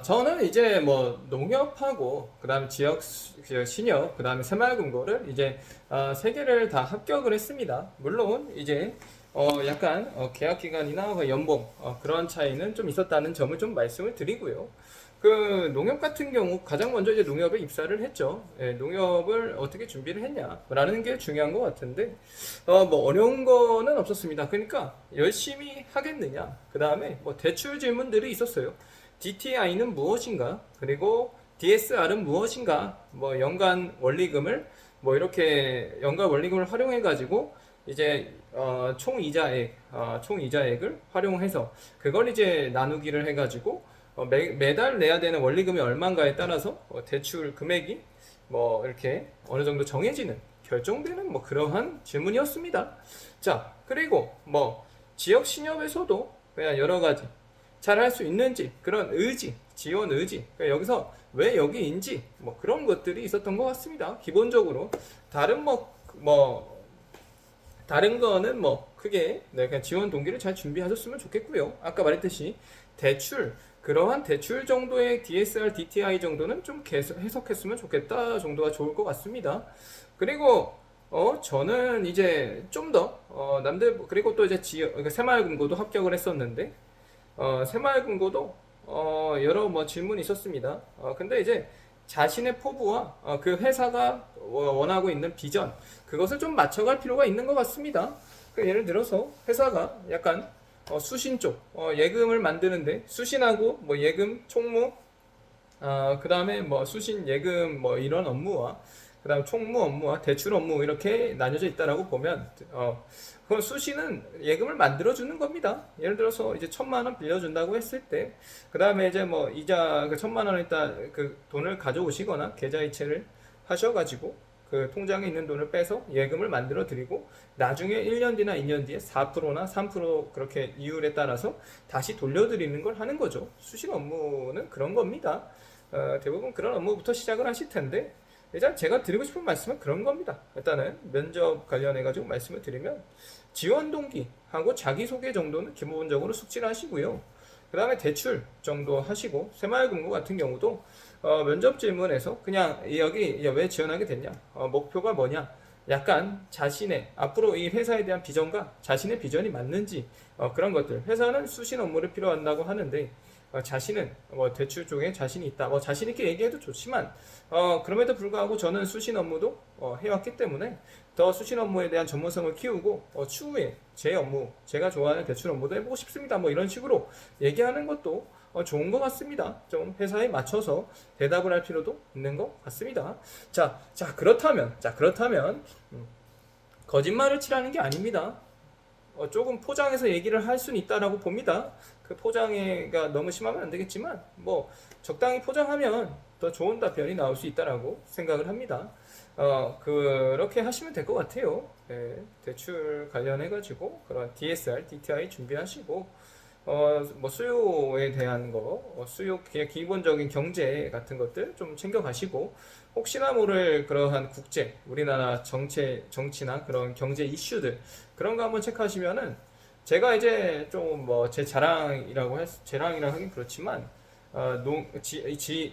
저는 이제 뭐 농협하고 그다음에 신협 그다음에 새마을금고를 이제 세 개를 다 합격을 했습니다. 물론 이제 약간 계약 기간이나 연봉 그런 차이는 좀 있었다는 점을 좀 말씀을 드리고요. 그 농협 같은 경우 가장 먼저 이제 농협에 입사를 했죠. 예, 농협을 어떻게 준비를 했냐라는 게 중요한 것 같은데 뭐 어려운 거는 없었습니다. 그러니까 열심히 하겠느냐. 그 다음에 뭐 대출 질문들이 있었어요. DTI는 무엇인가? 그리고 DSR은 무엇인가? 뭐 연간 원리금을 뭐 이렇게 연간 원리금을 활용해 가지고 이제 총 이자액 총 이자액을 활용해서 그걸 이제 나누기를 해 가지고 매달 내야 되는 원리금이 얼마인가에 따라서 대출 금액이 뭐 이렇게 어느 정도 정해지는 결정되는 뭐 그러한 질문이었습니다. 자, 그리고 뭐 지역 신협에서도 그냥 여러 가지 잘 할 수 있는지 그런 의지, 지원 의지. 그러니까 여기서 왜 여기인지 뭐 그런 것들이 있었던 것 같습니다. 기본적으로 다른 다른 거는 뭐 크게 그냥 지원 동기를 잘 준비하셨으면 좋겠고요. 아까 말했듯이 대출 그러한 대출 정도의 DSR, DTI 정도는 좀 해석했으면 좋겠다 정도가 좋을 것 같습니다. 그리고 저는 이제 좀 더 남들 그리고 또 이제 그러니까 새마을금고도 합격을 했었는데 새마을금고도 여러 뭐 질문이 있었습니다. 근데 이제 자신의 포부와 그 회사가 원하고 있는 비전 그것을 좀 맞춰갈 필요가 있는 것 같습니다. 그 예를 들어서 회사가 약간 수신 쪽 예금을 만드는데 수신하고 뭐 예금 총무 그 다음에 뭐 수신 예금 뭐 이런 업무와 그 다음 총무 업무와 대출 업무 이렇게 나뉘어져 있다라고 보면 그건 수신은 예금을 만들어 주는 겁니다. 예를 들어서 이제 1,000만 원 빌려준다고 했을 때 그 다음에 이제 뭐 이자 그 1,000만 원 일단 그 돈을 가져오시거나 계좌이체를 하셔가지고 그 통장에 있는 돈을 빼서 예금을 만들어 드리고 나중에 1년 뒤나 2년 뒤에 4%나 3% 그렇게 이율에 따라서 다시 돌려드리는 걸 하는 거죠. 수신 업무는 그런 겁니다. 대부분 그런 업무부터 시작을 하실 텐데 일단 제가 드리고 싶은 말씀은 그런 겁니다. 일단은 면접 관련해 가지고 말씀을 드리면 지원 동기하고 자기소개 정도는 기본적으로 숙지를 하시고요. 그 다음에 대출 정도 하시고 새마을금고 같은 경우도 면접 질문에서 그냥 여기 왜 지원하게 됐냐 목표가 뭐냐 약간 자신의 앞으로 이 회사에 대한 비전과 자신의 비전이 맞는지 그런 것들 회사는 수신 업무를 필요한다고 하는데 자신은 뭐 대출 쪽에 자신이 있다 뭐 자신 있게 얘기해도 좋지만 그럼에도 불구하고 저는 수신 업무도 해왔기 때문에 더 수신 업무에 대한 전문성을 키우고 추후에 제 업무 제가 좋아하는 대출 업무도 해보고 싶습니다 뭐 이런 식으로 얘기하는 것도 좋은 것 같습니다. 좀 회사에 맞춰서 대답을 할 필요도 있는 것 같습니다. 그렇다면 거짓말을 치라는 게 아닙니다. 조금 포장해서 얘기를 할 수는 있다라고 봅니다. 그 포장해가 너무 심하면 안 되겠지만 뭐 적당히 포장하면 더 좋은 답변이 나올 수 있다라고 생각을 합니다. 그렇게 하시면 될 것 같아요. 네, 대출 관련해 가지고 그런 DSR, DTI 준비하시고 뭐 수요에 대한 수요 기본적인 경제 같은 것들 좀 챙겨 가시고 혹시나 모를 그러한 우리나라 정치나 그런 경제 이슈들 그런 거 한번 체크하시면은 제가 이제 좀 뭐 제 자랑이라 하긴 그렇지만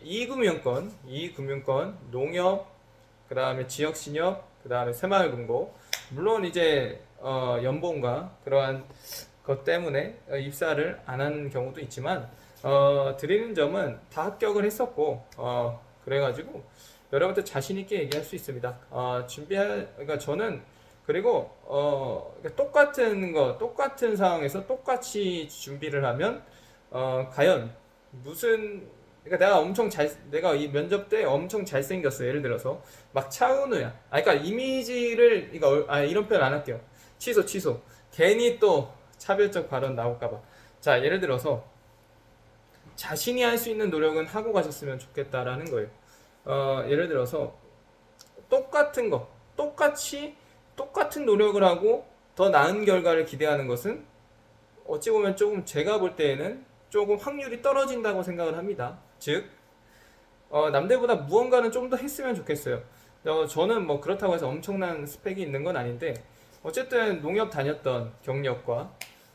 이금융권, 농협, 그 다음에 지역신협, 그 다음에 새마을금고 물론 이제 연봉과 그러한 것 때문에 입사를 안 한 경우도 있지만 드리는 점은 다 합격을 했었고 그래가지고 여러분들 자신 있게 얘기할 수 있습니다. 그러니까 저는 그리고 그러니까 똑같은 상황에서 똑같이 준비를 하면 과연 무슨 그러니까 내가 이 면접 때 엄청 잘생겼어. 예를 들어서 막 차은우야. 그러니까 이미지를 이런 표현 안 할게요. 취소. 괜히 또 차별적 발언 나올까봐. 자, 예를 들어서 자신이 할 수 있는 노력은 하고 가셨으면 좋겠다라는 거예요. 예를 들어서 똑같은 노력을 하고 더 나은 결과를 기대하는 것은 어찌 보면 조금 제가 볼 때에는 조금 확률이 떨어진다고 생각을 합니다. 즉, 남들보다 무언가는 좀 더 했으면 좋겠어요. 저는 뭐 그렇다고 해서 엄청난 스펙이 있는 건 아닌데 어쨌든 농협 다녔던 경력과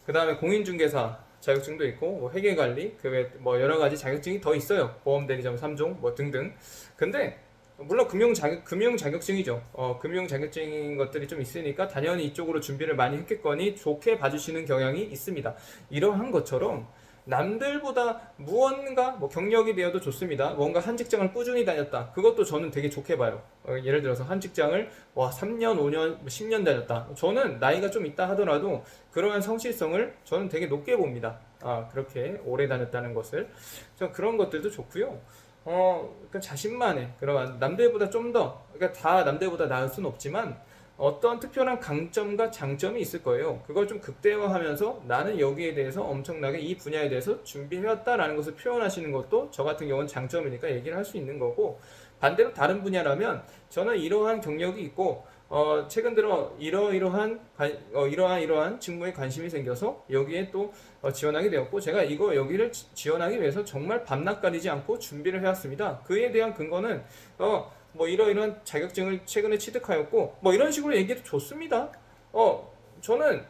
그 다음에 공인중개사 자격증도 있고 뭐 회계관리 그 외 뭐 여러 가지 자격증이 더 있어요. 보험대리점 3종 뭐 등등. 근데 물론 금융 자격증이죠. 금융 자격증인 것들이 좀 있으니까 당연히 이쪽으로 준비를 많이 했겠거니 좋게 봐주시는 경향이 있습니다. 이러한 것처럼 남들보다 무언가 뭐 경력이 되어도 좋습니다. 뭔가 한 직장을 꾸준히 다녔다. 그것도 저는 되게 좋게 봐요. 예를 들어서 한 직장을 3년, 5년, 10년 다녔다. 저는 나이가 좀 있다 하더라도 그러한 성실성을 저는 되게 높게 봅니다. 그렇게 오래 다녔다는 것을. 그런 것들도 좋고요. 그러니까 자신만의 그런 남들보다 좀 더, 그러니까 다 남들보다 나을 수는 없지만 어떤 특별한 강점과 장점이 있을 거예요. 그걸 좀 극대화하면서 나는 여기에 대해서 엄청나게 이 분야에 대해서 준비해왔다라는 것을 표현하시는 것도 저 같은 경우는 장점이니까 얘기를 할 수 있는 거고, 반대로 다른 분야라면 저는 이러한 경력이 있고 최근 들어 이러한 직무에 관심이 생겨서 여기에 또 지원하게 되었고, 제가 여기를 지원하기 위해서 정말 밤낮 가리지 않고 준비를 해왔습니다. 그에 대한 근거는 뭐 이러이러한 자격증을 최근에 취득하였고 뭐 이런 식으로 얘기해도 좋습니다. 저는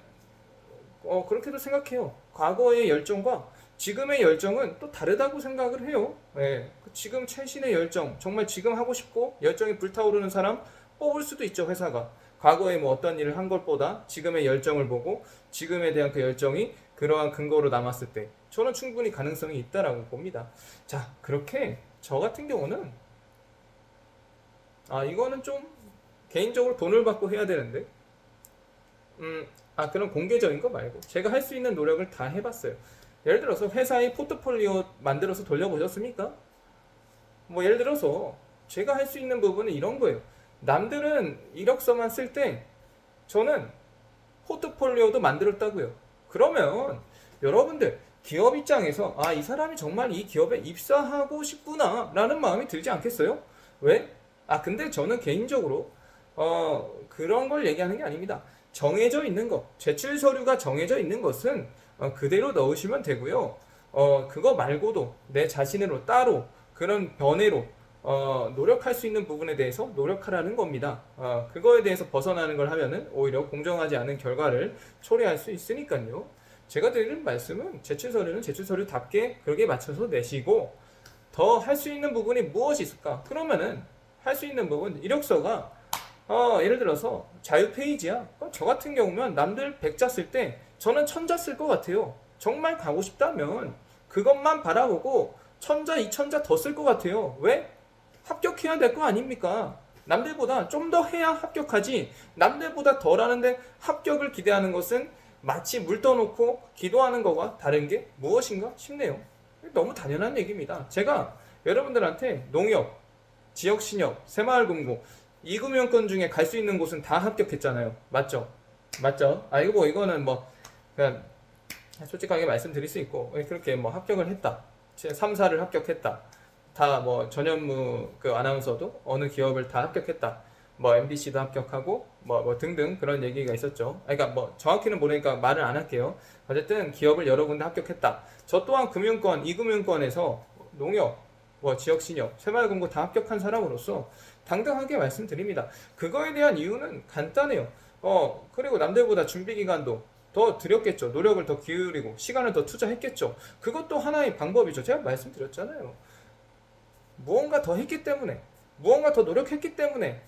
그렇게도 생각해요. 과거의 열정과 지금의 열정은 또 다르다고 생각을 해요. 예, 지금 최신의 열정, 정말 지금 하고 싶고 열정이 불타오르는 사람 뽑을 수도 있죠, 회사가. 과거에 뭐 어떤 일을 한 것보다 지금의 열정을 보고 지금에 대한 그 열정이 그러한 근거로 남았을 때 저는 충분히 가능성이 있다라고 봅니다. 자, 그렇게 저 같은 경우는 이거는 좀 개인적으로 돈을 받고 해야 되는데 그런 공개적인 거 말고 제가 할 수 있는 노력을 다 해봤어요. 예를 들어서 회사의 포트폴리오 만들어서 돌려보셨습니까? 뭐 예를 들어서 제가 할 수 있는 부분은 이런 거예요. 남들은 이력서만 쓸 때 저는 포트폴리오도 만들었다고요. 그러면 여러분들 기업 입장에서 이 사람이 정말 이 기업에 입사하고 싶구나 라는 마음이 들지 않겠어요? 왜? 근데 저는 개인적으로 그런 걸 얘기하는 게 아닙니다. 정해져 있는 것, 제출 서류가 정해져 있는 것은 그대로 넣으시면 되고요. 그거 말고도 내 자신으로 따로 그런 변해로 노력할 수 있는 부분에 대해서 노력하라는 겁니다. 그거에 대해서 벗어나는 걸 하면은 오히려 공정하지 않은 결과를 초래할 수 있으니까요. 제가 드리는 말씀은 제출 서류는 제출 서류답게 그렇게 맞춰서 내시고, 더 할 수 있는 부분이 무엇이 있을까? 그러면은 할 수 있는 부분, 이력서가 예를 들어서 자유 페이지야. 저 같은 경우면 남들 100자 쓸 때 저는 1000자 쓸 것 같아요. 정말 가고 싶다면 그것만 바라보고 1000자, 2000자 더 쓸 것 같아요. 왜? 합격해야 될 거 아닙니까? 남들보다 좀 더 해야 합격하지, 남들보다 덜 하는데 합격을 기대하는 것은 마치 물 떠놓고 기도하는 것과 다른 게 무엇인가 싶네요. 너무 당연한 얘기입니다. 제가 여러분들한테 농협, 지역신협, 새마을금고, 이금융권 중에 갈 수 있는 곳은 다 합격했잖아요. 맞죠? 맞죠? 이거는 뭐 그냥 솔직하게 말씀드릴 수 있고, 그렇게 뭐 합격을 했다, 3, 4를 합격했다, 다 뭐 전현무 그 아나운서도 어느 기업을 다 합격했다, 뭐 MBC도 합격하고 뭐 등등 그런 얘기가 있었죠. 그러니까 뭐 정확히는 모르니까 말을 안 할게요. 어쨌든 기업을 여러 군데 합격했다. 저 또한 금융권, 이금융권에서 농협, 뭐 지역신협, 새마을금고 다 합격한 사람으로서 당당하게 말씀드립니다. 그거에 대한 이유는 간단해요. 그리고 남들보다 준비 기간도 더 들였겠죠. 노력을 더 기울이고 시간을 더 투자했겠죠. 그것도 하나의 방법이죠. 제가 말씀드렸잖아요. 무언가 더 했기 때문에, 무언가 더 노력했기 때문에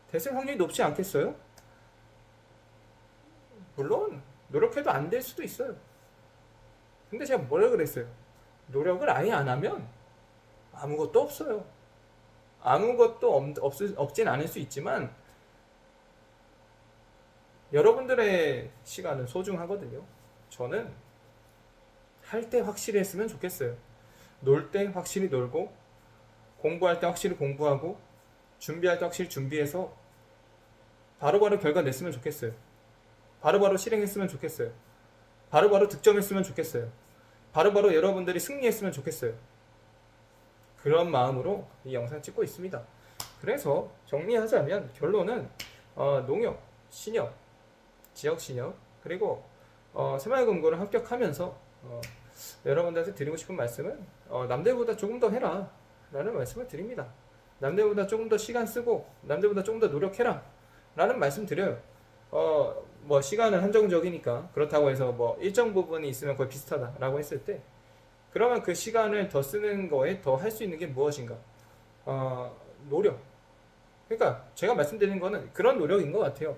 됐을 확률이 높지 않겠어요? 물론 노력해도 안 될 수도 있어요. 근데 제가 뭐라 그랬어요? 노력을 아예 안 하면 아무것도 없어요. 아무것도 없진 않을 수 있지만 여러분들의 시간은 소중하거든요. 저는 할 때 확실히 했으면 좋겠어요. 놀 때 확실히 놀고, 공부할 때 확실히 공부하고, 준비할 때 확실히 준비해서 바로바로 결과 냈으면 좋겠어요. 바로바로 실행했으면 좋겠어요. 바로바로 득점했으면 좋겠어요. 바로바로 여러분들이 승리했으면 좋겠어요. 그런 마음으로 이 영상 찍고 있습니다. 그래서 정리하자면 결론은 농협, 신협, 지역신협, 그리고 새마을금고를 합격하면서 여러분들한테 드리고 싶은 말씀은 남들보다 조금 더 해라 라는 말씀을 드립니다. 남들보다 조금 더 시간 쓰고 남들보다 조금 더 노력해라 라는 말씀 드려요. 뭐 시간은 한정적이니까 그렇다고 해서 뭐 일정 부분이 있으면 거의 비슷하다라고 했을 때 그러면 그 시간을 더 쓰는 거에 더 할 수 있는 게 무엇인가? 노력. 그러니까 제가 말씀드리는 거는 그런 노력인 것 같아요.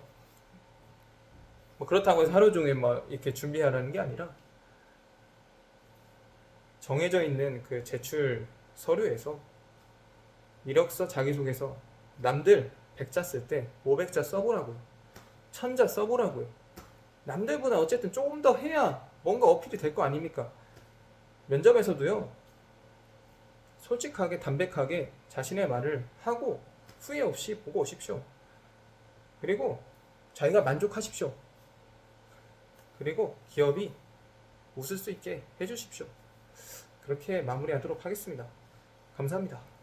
뭐 그렇다고 해서 하루 종일 뭐 이렇게 준비하라는 게 아니라 정해져 있는 그 제출 서류에서 이력서, 자기소개서 남들 100자 쓸 때 500자 써보라고요. 1000자 써보라고요. 남들보다 어쨌든 조금 더 해야 뭔가 어필이 될 거 아닙니까? 면접에서도요. 솔직하게 담백하게 자신의 말을 하고 후회 없이 보고 오십시오. 그리고 자기가 만족하십시오. 그리고 기업이 웃을 수 있게 해주십시오. 그렇게 마무리하도록 하겠습니다. 감사합니다.